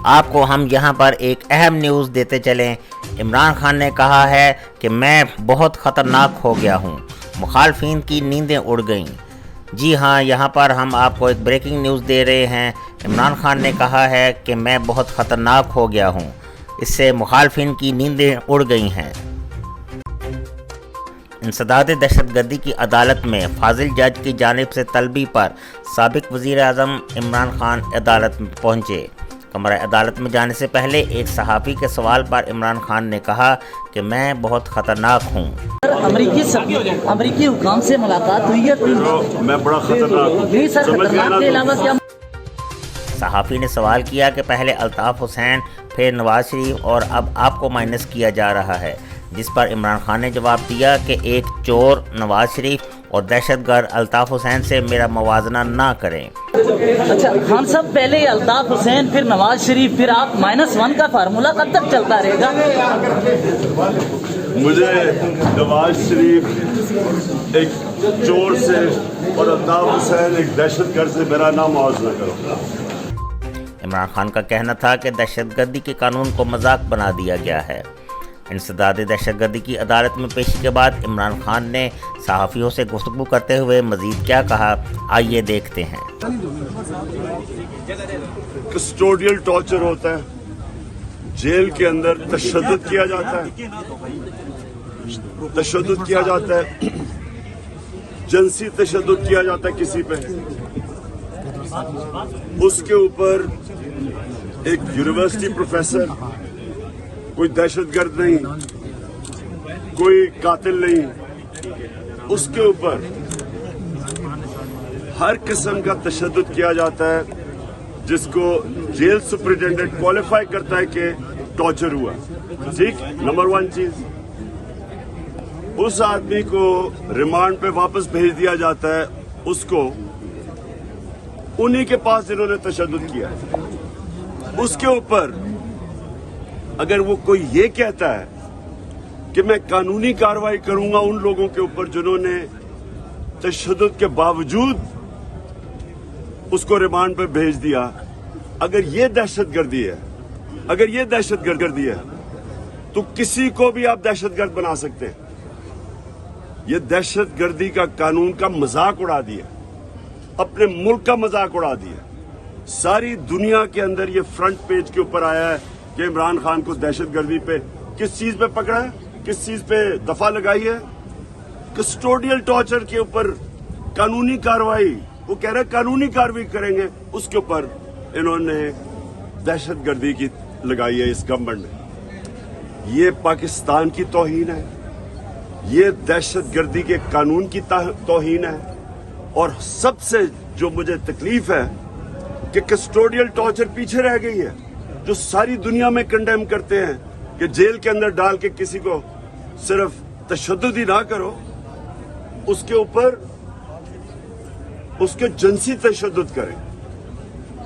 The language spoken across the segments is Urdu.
آپ کو ہم یہاں پر ایک اہم نیوز دیتے چلیں۔ عمران خان نے کہا ہے کہ میں بہت خطرناک ہو گیا ہوں، مخالفین کی نیندیں اڑ گئیں۔ جی ہاں، یہاں پر ہم آپ کو ایک بریکنگ نیوز دے رہے ہیں۔ عمران خان نے کہا ہے کہ میں بہت خطرناک ہو گیا ہوں، اس سے مخالفین کی نیندیں اڑ گئی ہیں۔ انسداد دہشت گردی کی عدالت میں فاضل جج کی جانب سے طلبی پر سابق وزیر اعظم عمران خان عدالت میں پہنچے۔ کمرہ عدالت میں جانے سے پہلے ایک صحافی کے سوال پر عمران خان نے کہا کہ میں بہت خطرناک ہوں۔ امریکی حکام سے ملاقات ہوئی ہے؟ میں بڑا خطرناک ہوں۔ سر، خطرناک کے علاوہ کیا؟ صحافی نے سوال کیا کہ پہلے الطاف حسین، پھر نواز شریف اور اب آپ کو مائنس کیا جا رہا ہے، جس پر عمران خان نے جواب دیا کہ ایک چور نواز شریف اور دہشت گرد الطاف حسین سے میرا موازنہ نہ کریں۔ اچھا خان صاحب، پہلے الطاف حسین، پھر نواز شریف، پھر آپ -1 کا فارمولہ کب تک چلتا رہے گا؟ مجھے نواز شریف ایک چور سے اور الطاف حسین ایک دہشت گرد سے میرا نہ موازنہ کرو۔ عمران خان کا کہنا تھا کہ دہشت گردی کے قانون کو مذاق بنا دیا گیا ہے۔ انسداد دہشت گردی کی عدالت میں پیشی کے بعد عمران خان نے صحافیوں سے گفتگو کرتے ہوئے مزید کیا کہا، آئیے دیکھتے ہیں۔ کسٹوڈیل ٹارچر ہوتا ہے، جیل کے اندر تشدد کیا جاتا ہے، جنسی تشدد کیا جاتا ہے کسی پہ، اس کے اوپر ایک یونیورسٹی پروفیسر، کوئی دہشت گرد نہیں، کوئی قاتل نہیں، اس کے اوپر ہر قسم کا تشدد کیا جاتا ہے، جس کو جیل سپرنٹینڈنٹ کوالیفائی کرتا ہے کہ ٹارچر ہوا۔ ٹھیک، نمبر 1 چیز، اس آدمی کو ریمانڈ پہ واپس بھیج دیا جاتا ہے، اس کو انہی کے پاس جنہوں نے تشدد کیا ہے۔ اس کے اوپر اگر وہ کوئی یہ کہتا ہے کہ میں قانونی کارروائی کروں گا ان لوگوں کے اوپر جنہوں نے تشدد کے باوجود اس کو ریمانڈ پہ بھیج دیا، اگر یہ دہشت گردی ہے، تو کسی کو بھی آپ دہشت گرد بنا سکتے ہیں۔ یہ دہشت گردی کا قانون کا مذاق اڑا دیا، اپنے ملک کا مذاق اڑا دیا۔ ساری دنیا کے اندر یہ فرنٹ پیج کے اوپر آیا ہے کہ عمران خان کو دہشت گردی پہ کس چیز پہ پکڑا ہے، کس چیز پہ دفعہ لگائی ہے، کسٹوڈیل ٹارچر کے اوپر قانونی کارروائی، وہ کہہ رہے قانونی کارروائی کریں گے، اس کے اوپر انہوں نے دہشت گردی کی لگائی ہے اس گورنمنٹ نے۔ یہ پاکستان کی توہین ہے، یہ دہشت گردی کے قانون کی توہین ہے، اور سب سے جو مجھے تکلیف ہے کہ کسٹوڈیل ٹارچر پیچھے رہ گئی ہے، جو ساری دنیا میں کنڈیم کرتے ہیں کہ جیل کے اندر ڈال کے کسی کو صرف تشدد ہی نہ کرو، اس کے اوپر اس کے جنسی تشدد کریں۔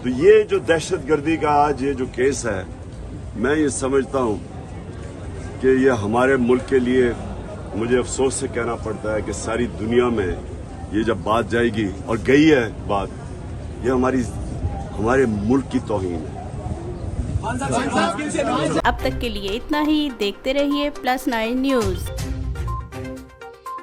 تو یہ جو دہشت گردی کا آج یہ جو کیس ہے، میں یہ سمجھتا ہوں کہ یہ ہمارے ملک کے لیے مجھے افسوس سے کہنا پڑتا ہے کہ ساری دنیا میں یہ جب بات جائے گی، اور گئی ہے بات، یہ ہمارے ملک کی توہین ہے۔ اب تک کے لیے اتنا ہی، دیکھتے رہیے +9 نیوز۔